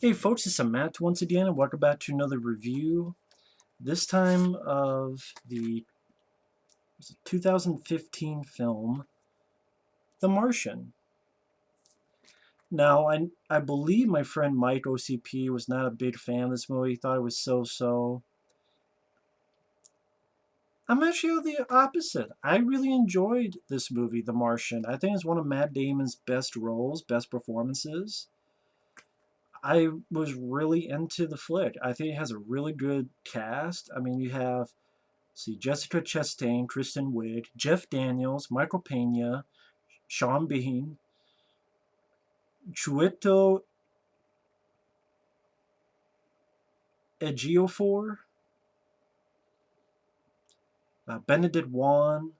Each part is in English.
Hey folks, it's Matt once again, and welcome back to another review. This time of the 2015 film, The Martian. Now, I believe my friend Mike OCP was not a big fan of this movie. He thought it was so-so. I'm actually the opposite. I really enjoyed this movie, The Martian. I think it's one of Matt Damon's best roles, best performances. I was really into the flick. I think it has a really good cast. I mean, you have see Jessica Chastain, Kristen Wiig, Jeff Daniels, Michael Peña, Sean Bean, Chiwetel Ejiofor, Benedict Wong,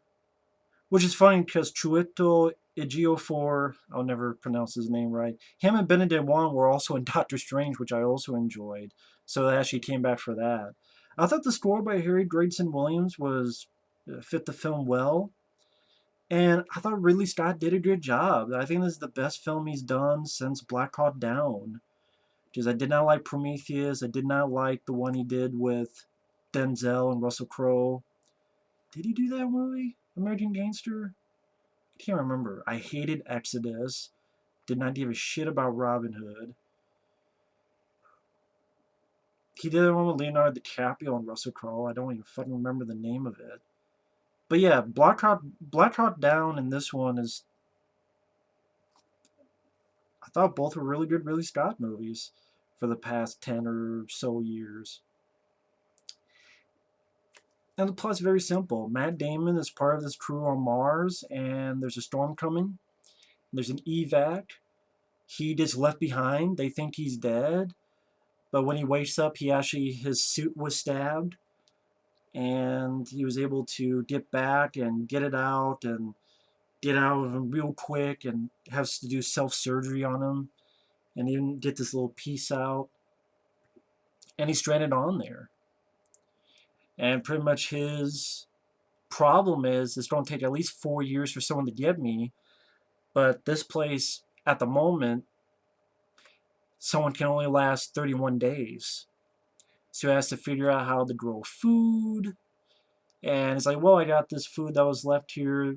which is funny because Chiwetel Ejiofor, I'll never pronounce his name right. Him and Benedict Wong were also in Doctor Strange, which I also enjoyed. So I actually came back for that. I thought the score by Harry Gregson Williams was fit the film well. And I thought Ridley Scott did a good job. I think this is the best film he's done since Black Hawk Down. Because I did not like Prometheus. I did not like the one he did with Denzel and Russell Crowe. Did he do that movie? American Gangster? I can't remember. I hated Exodus. Did not give a shit about Robin Hood. He did one with Leonardo DiCaprio and Russell Crowe. I don't even fucking remember the name of it. But yeah, Black Hawk Down and this one is, I thought both were really good Ridley Scott movies for the past 10 or so years. And the plot's very simple. Matt Damon is part of this crew on Mars, and there's a storm coming. There's an evac. He gets left behind. They think he's dead. But when he wakes up, his suit was stabbed. And he was able to get back and get it out and get out of him real quick and has to do self-surgery on him and even get this little piece out. And he's stranded on there. And pretty much his problem is it's going to take at least 4 years for someone to get me. But this place, at the moment, someone can only last 31 days. So he has to figure out how to grow food. And it's like, well, I got this food that was left here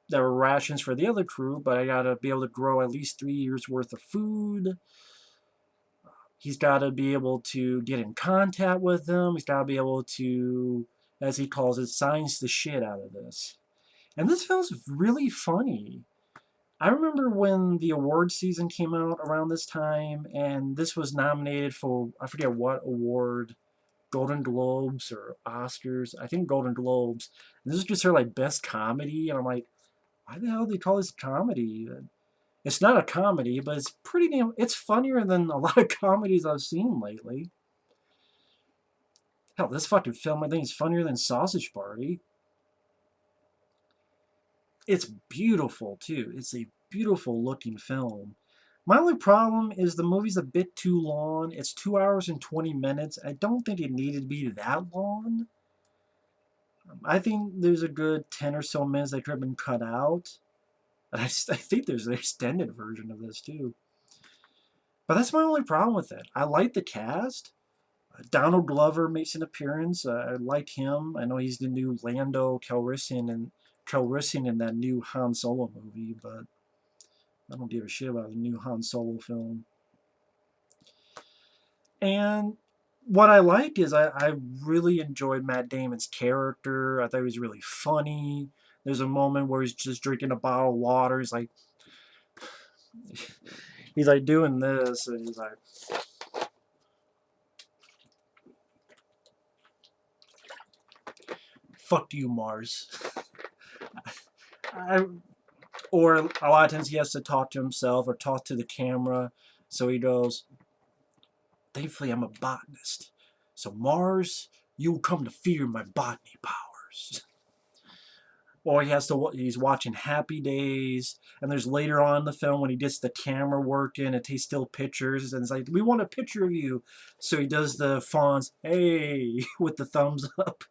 that were rations for the other crew, but I got to be able to grow at least 3 years worth of food. He's got to be able to get in contact with them. He's got to be able to, as he calls it, science the shit out of this. And this film's really funny. I remember when the award season came out around this time, and this was nominated for, I forget what award, Golden Globes or Oscars. I think Golden Globes. And this is just her like best comedy, and I'm like, why the hell do they call this comedy? It's not a comedy, but it's pretty damn. It's funnier than a lot of comedies I've seen lately. Hell, this fucking film I think is funnier than Sausage Party. It's beautiful too. It's a beautiful looking film. My only problem is the movie's a bit too long. It's 2 hours and 20 minutes. I don't think it needed to be that long. I think there's a good 10 or so minutes that could have been cut out. And I think there's an extended version of this too. But that's my only problem with it. I like the cast. Donald Glover makes an appearance. I like him. I know he's the new Lando Calrissian in that new Han Solo movie, but I don't give a shit about the new Han Solo film. And what I like is I really enjoyed Matt Damon's character. I thought he was really funny. There's a moment where he's just drinking a bottle of water. He's like doing this, and he's like, "Fuck you, Mars." I, or a lot of times he has to talk to himself or talk to the camera. So he goes, "Thankfully, I'm a botanist. So Mars, you come to fear my botany powers." Or he's watching Happy Days, and there's later on in the film when he gets the camera working and takes still pictures, and it's like, we want a picture of you. So he does the Fonz, hey, with the thumbs up,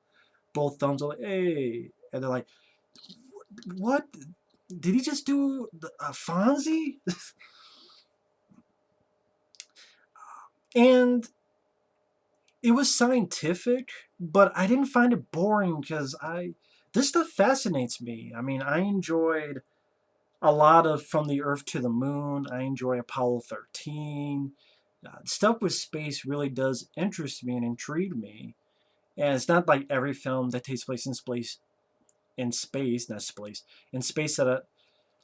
both thumbs up, hey, and they're like, what? Did he just do a Fonzie? And it was scientific, but I didn't find it boring because this stuff fascinates me. I mean, I enjoyed a lot of From the Earth to the Moon. I enjoy Apollo 13. Stuff with space really does interest me and intrigue me. And it's not like every film that takes place in space that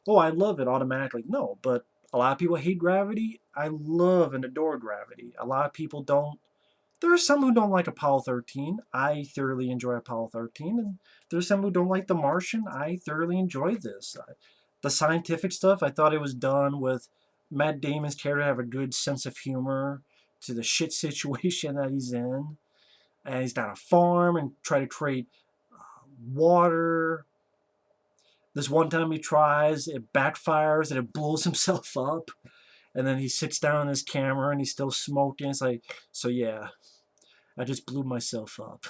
oh, I love it automatically. No, but a lot of people hate gravity. I love and adore gravity. A lot of people don't. There are some who don't like Apollo 13. I thoroughly enjoy Apollo 13. And there's some who don't like The Martian. I thoroughly enjoy this. The scientific stuff, I thought it was done with Matt Damon's character have a good sense of humor to the shit situation that he's in. And he's got a farm and try to create water. This one time he tries, it backfires and it blows himself up. And then he sits down on his camera and he's still smoking. It's like, so yeah, I just blew myself up.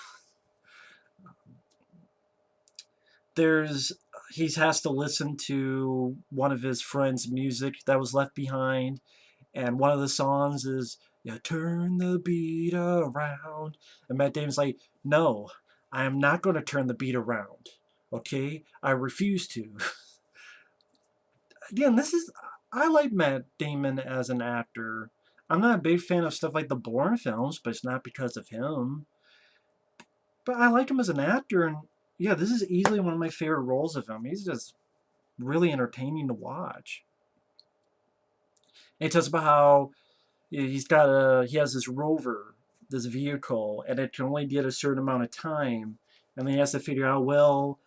There's he has to listen to one of his friends' music that was left behind, and one of the songs is "Yeah, turn the beat around," and Matt Damon's like, "No, I am not going to turn the beat around. Okay, I refuse to." Again, I like Matt Damon as an actor. I'm not a big fan of stuff like the Bourne films, but it's not because of him. But I like him as an actor, and yeah, this is easily one of my favorite roles of him. He's just really entertaining to watch. And he talks about how he has this rover, this vehicle, and it can only get a certain amount of time, and then he has to figure out, well,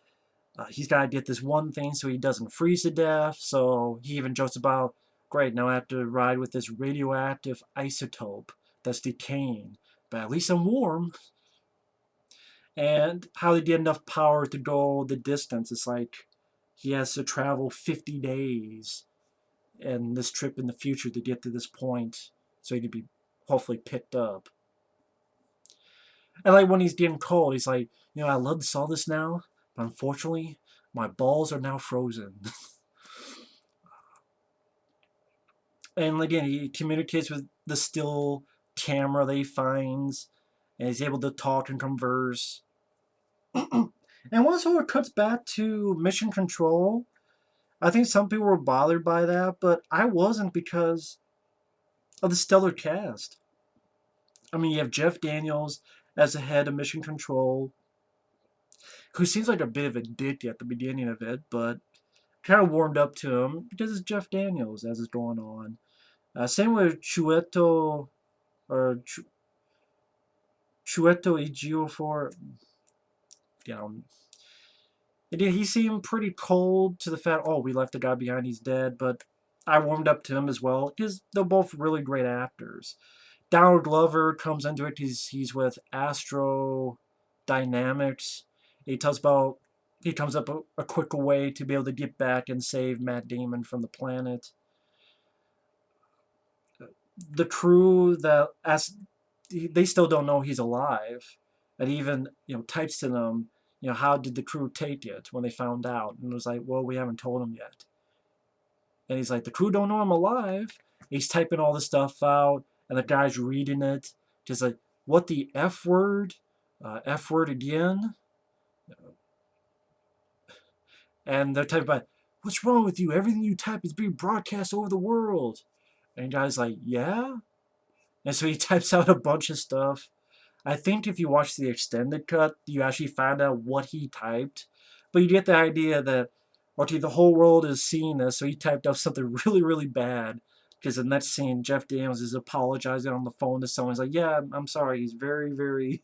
he's got to get this one thing so he doesn't freeze to death. So he even jokes about, great, now I have to ride with this radioactive isotope that's decaying, but at least I'm warm. And how they get enough power to go the distance. It's like he has to travel 50 days and this trip in the future to get to this point so he could be hopefully picked up. And like when he's getting cold, he's like, I love to saw this now, but unfortunately, my balls are now frozen. And again, he communicates with the still camera that he finds, and he's able to talk and converse. And once it cuts back to Mission Control, I think some people were bothered by that, but I wasn't because of the stellar cast. I mean, you have Jeff Daniels as the head of Mission Control, who seems like a bit of a dick at the beginning of it, but kind of warmed up to him because it's Jeff Daniels as it's going on. Same with Chiwetel or Chiwetel Ejiofor. You know, he seemed pretty cold to the fact, oh, we left the guy behind, he's dead, but I warmed up to him as well because they're both really great actors. Donald Glover comes into it. He's with Astro Dynamics. He tells about he comes up a quicker way to be able to get back and save Matt Damon from the planet. The crew that they still don't know he's alive, and even types to them, how did the crew take it when they found out? And it was like, well, we haven't told them yet. And he's like, the crew don't know I'm alive. He's typing all this stuff out, and the guy's reading it, just like, what the F word? F word again? And they're typing about, what's wrong with you? Everything you type is being broadcast over the world. And the guy's like, yeah? And so he types out a bunch of stuff. I think if you watch the extended cut, you actually find out what he typed. But you get the idea that, okay, the whole world is seeing this, so he typed up something really, really bad. Because the next scene, Jeff Daniels is apologizing on the phone to someone. He's like, yeah, I'm sorry. He's very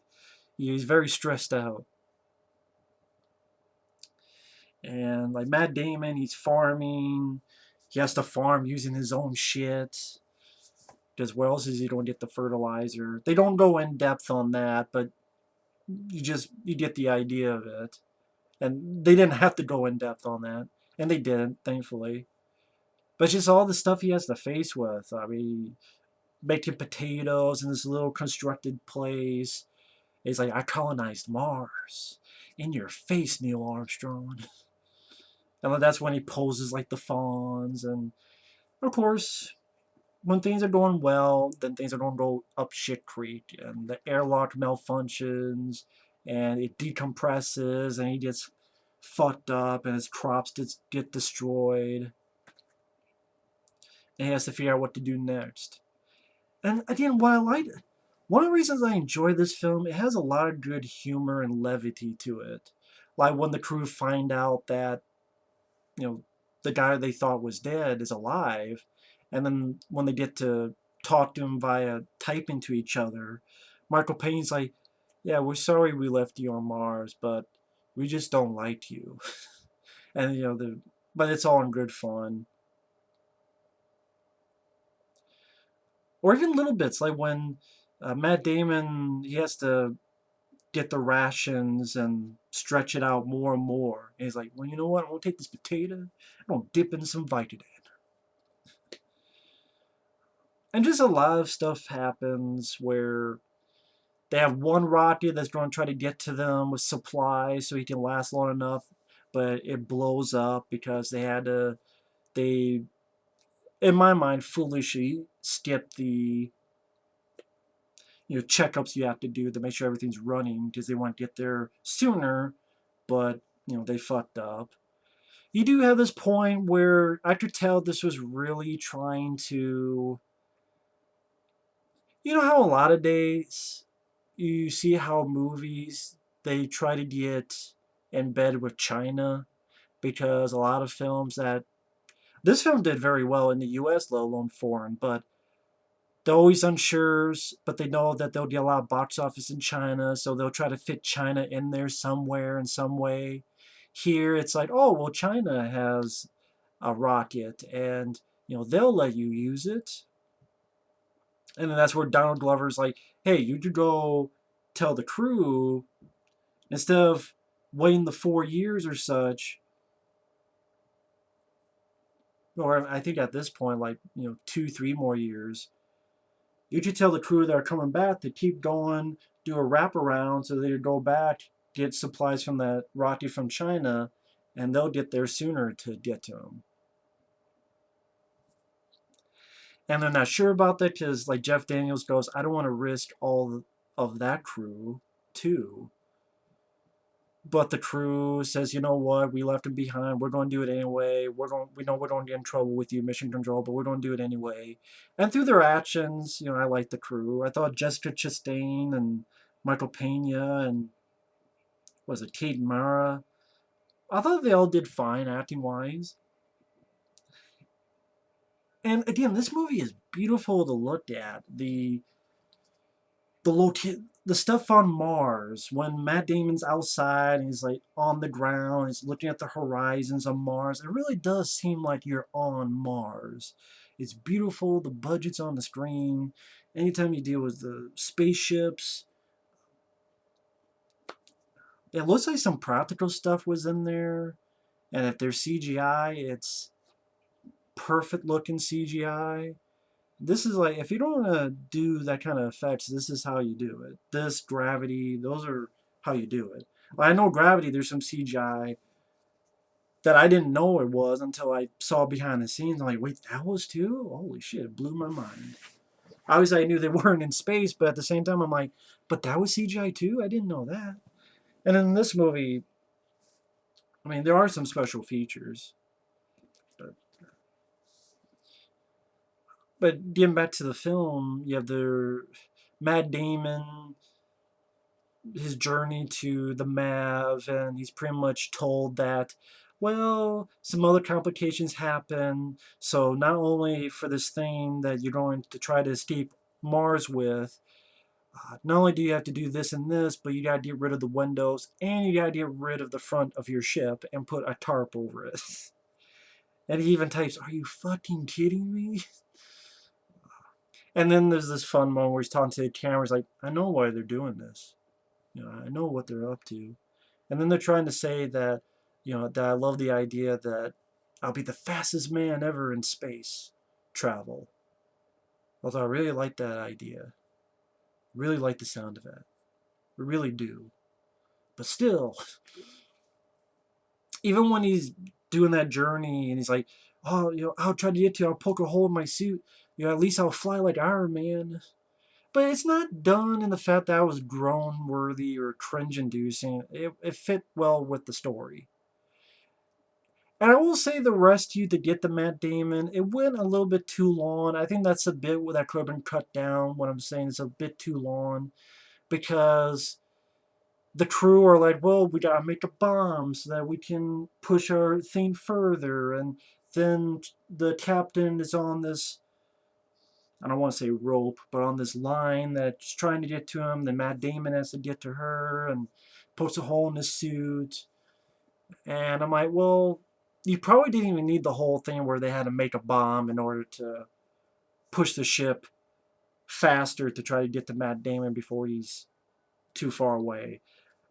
stressed out. And like Matt Damon, he's farming. He has to farm using his own shit. Because where else is he going to get the fertilizer? They don't go in depth on that, but you get the idea of it. And they didn't have to go in depth on that. And they didn't, thankfully. But just all the stuff he has to face with. I mean, making potatoes in this little constructed place. He's like, I colonized Mars. In your face, Neil Armstrong. And that's when he poses like the fawns. And, of course, when things are going well, then things are going to go up shit creek, and the airlock malfunctions, and it decompresses, and he gets fucked up, and his crops get destroyed, and he has to figure out what to do next. And again, one of the reasons I enjoy this film, it has a lot of good humor and levity to it. Like when the crew find out that, you know, the guy they thought was dead is alive, and then when they get to talk to him via typing to each other, Michael Peña's like, "Yeah, we're sorry we left you on Mars, but we just don't like you." And but it's all in good fun. Or even little bits like when Matt Damon, he has to get the rations and stretch it out more and more. And he's like, "Well, you know what? I'm gonna take this potato, I'm gonna dip in some Vicodin." And just a lot of stuff happens where they have one rocket that's going to try to get to them with supplies so he can last long enough, but it blows up because they, in my mind, foolishly skip the checkups you have to do to make sure everything's running because they want to get there sooner, but they fucked up. You do have this point where I could tell this was really trying to, how a lot of days you see how movies they try to get in bed with China, because a lot of films that this film did very well in the US, let alone foreign, but they're always unsure, but they know that they'll get a lot of box office in China, so they'll try to fit China in there somewhere in some way. Here it's like, oh well, China has a rocket, and they'll let you use it. And then that's where Donald Glover's like, hey, you could go tell the crew, instead of waiting the 4 years or such, or I think at this point, like, 2, 3 more years, you should tell the crew that are coming back to keep going, do a wraparound so they go back, get supplies from that rocket from China, and they'll get there sooner to get to them. And they're not sure about that because, like, Jeff Daniels goes, I don't want to risk all of that crew, too. But the crew says, you know what, we left him behind. We're going to do it anyway. We know we're going to get in trouble with you, Mission Control, but we're going to do it anyway. And through their actions, I like the crew. I thought Jessica Chastain and Michael Peña and was it Kate Mara? I thought they all did fine acting wise. And again, this movie is beautiful to look at. The stuff on Mars, when Matt Damon's outside and he's like on the ground, he's looking at the horizons on Mars, it really does seem like you're on Mars. It's beautiful, the budget's on the screen. Anytime you deal with the spaceships, it looks like some practical stuff was in there. And if there's CGI, it's perfect looking CGI. This is like, if you don't want to do that kind of effects, this is how you do it. This, gravity, those are how you do it. I know Gravity, there's some CGI that I didn't know it was until I saw behind the scenes. I'm like, wait, that was too? Holy shit, it blew my mind. Obviously, I knew they weren't in space, but at the same time, I'm like, but that was CGI too? I didn't know that. And in this movie, I mean, there are some special features. But, but getting back to the film, you have the Matt Damon, his journey to the Mav, and he's pretty much told that, well, some other complications happen. So not only for this thing that you're going to try to escape Mars with, not only do you have to do this and this, but you got to get rid of the windows and you got to get rid of the front of your ship and put a tarp over it. And he even types, "Are you fucking kidding me?" And then there's this fun moment where he's talking to the camera. He's like, "I know why they're doing this. I know what they're up to." And then they're trying to say that, that I love the idea that I'll be the fastest man ever in space travel. Although I really like that idea. Really like the sound of that. I really do. But still, even when he's doing that journey and he's like, oh, I'll try to get to you, I'll poke a hole in my suit. At least I'll fly like Iron Man. But it's not done in the fact that I was groan worthy or cringe inducing. It fit well with the story. And I will say the rescue to get the Matt Damon, it went a little bit too long. I think that's a bit that could have been cut down. What I'm saying is a bit too long because the crew are like, well, we gotta make a bomb so that we can push our thing further. And then the captain is on this, I don't want to say rope, but on this line that's trying to get to him. Then Matt Damon has to get to her and pokes a hole in his suit. And I'm like, well, you probably didn't even need the whole thing where they had to make a bomb in order to push the ship faster to try to get to Matt Damon before he's too far away.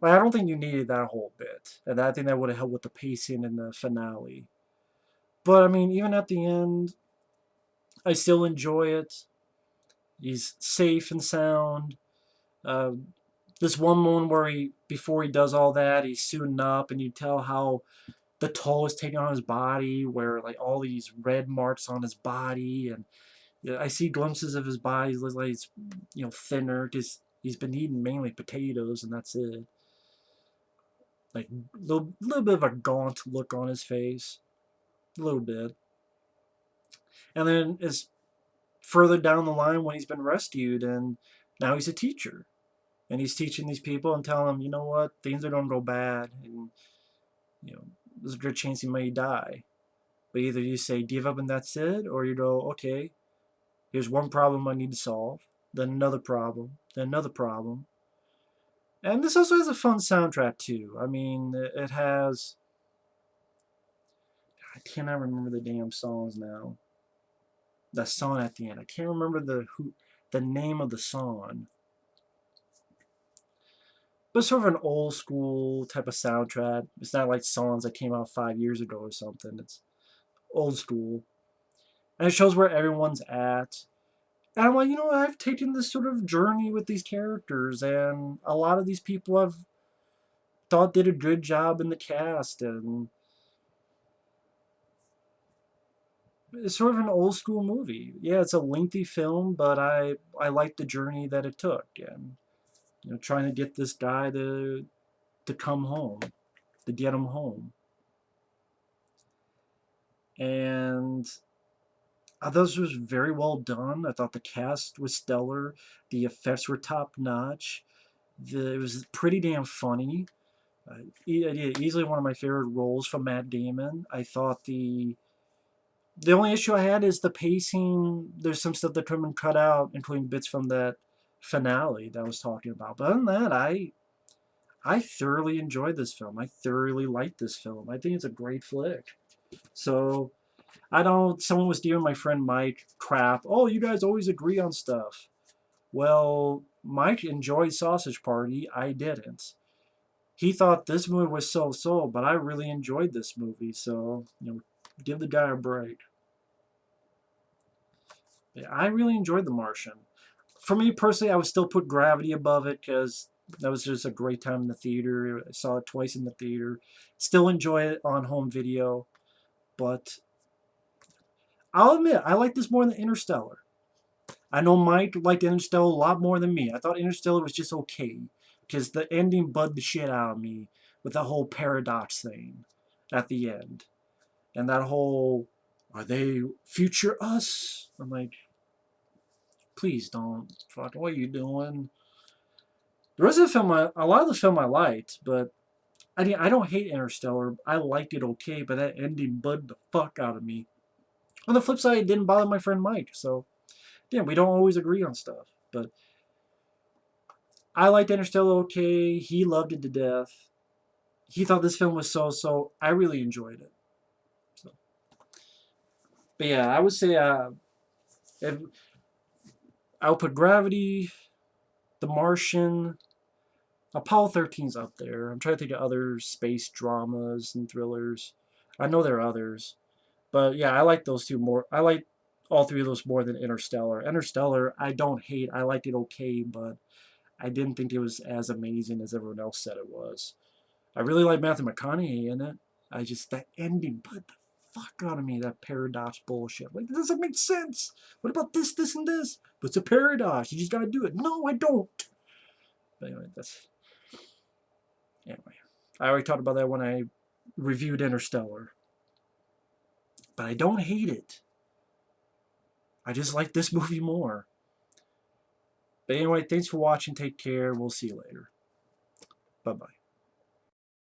Like, I don't think you needed that whole bit. And I think that would have helped with the pacing in the finale. But I mean, even at the end, I still enjoy it. He's safe and sound. Uh, this one moment where before he does all that, he's suiting up, and you tell how the toll is taking on his body, where like all these red marks on his body, and I see glimpses of his body. He looks like he's thinner because he's been eating mainly potatoes, and that's it. Like little bit of a gaunt look on his face, a little bit. And then it's further down the line when he's been rescued, and now he's a teacher, and he's teaching these people and telling them, you know what, things are gonna go bad, and there's a good chance you may die. But either you say give up and that's it, or you go, okay, here's one problem I need to solve, then another problem, then another problem. And this also has a fun soundtrack too. I mean, it has. I cannot remember the damn songs now. The song at the end. I can't remember the name of the song. But it's sort of an old school type of soundtrack. It's not like songs that came out 5 years ago or something. It's old school. And it shows where everyone's at. And I'm like, I've taken this sort of journey with these characters, and a lot of these people I've thought did a good job in the cast, and it's sort of an old school movie. Yeah, it's a lengthy film, but I like the journey that it took, and trying to get this guy to come home, to get him home. And I thought this was very well done. I thought the cast was stellar. The effects were top notch. It was pretty damn funny. Easily one of my favorite roles from Matt Damon. I thought the only issue I had is the pacing. There's some stuff that could have been cut out, including bits from that finale that I was talking about. But other than that, I thoroughly enjoyed this film. I thoroughly liked this film. I think it's a great flick. So someone was giving my friend Mike crap. Oh, you guys always agree on stuff. Well, Mike enjoyed Sausage Party. I didn't. He thought this movie was so-so, but I really enjoyed this movie. So, give the guy a break. Yeah, I really enjoyed The Martian. For me personally, I would still put Gravity above it because that was just a great time in the theater. I saw it twice in the theater. Still enjoy it on home video, but I'll admit I like this more than Interstellar. I know Mike liked Interstellar a lot more than me. I thought Interstellar was just okay because the ending bugged the shit out of me with that whole paradox thing at the end, and that whole "are they future us?" I'm like, please don't. Fuck, what are you doing? The rest of the film, a lot of the film I liked, but I don't hate Interstellar. I liked it okay, but that ending bugged the fuck out of me. On the flip side, it didn't bother my friend Mike, so yeah, we don't always agree on stuff. But I liked Interstellar okay. He loved it to death. He thought this film was so. I really enjoyed it. So, but yeah, I would say if I would put Gravity, The Martian, Apollo 13's up there. I'm trying to think of other space dramas and thrillers. I know there are others. But yeah, I like those two more. I like all three of those more than Interstellar. Interstellar, I don't hate. I liked it okay, but I didn't think it was as amazing as everyone else said it was. I really like Matthew McConaughey in it. That ending put the fuck out of me, that paradox bullshit. Like, it doesn't make sense. What about this, this, and this? But it's a paradox. You just gotta do it. No, I don't. But anyway, anyway. I already talked about that when I reviewed Interstellar. But I don't hate it. I just like this movie more. But anyway, thanks for watching. Take care. We'll see you later. Bye-bye.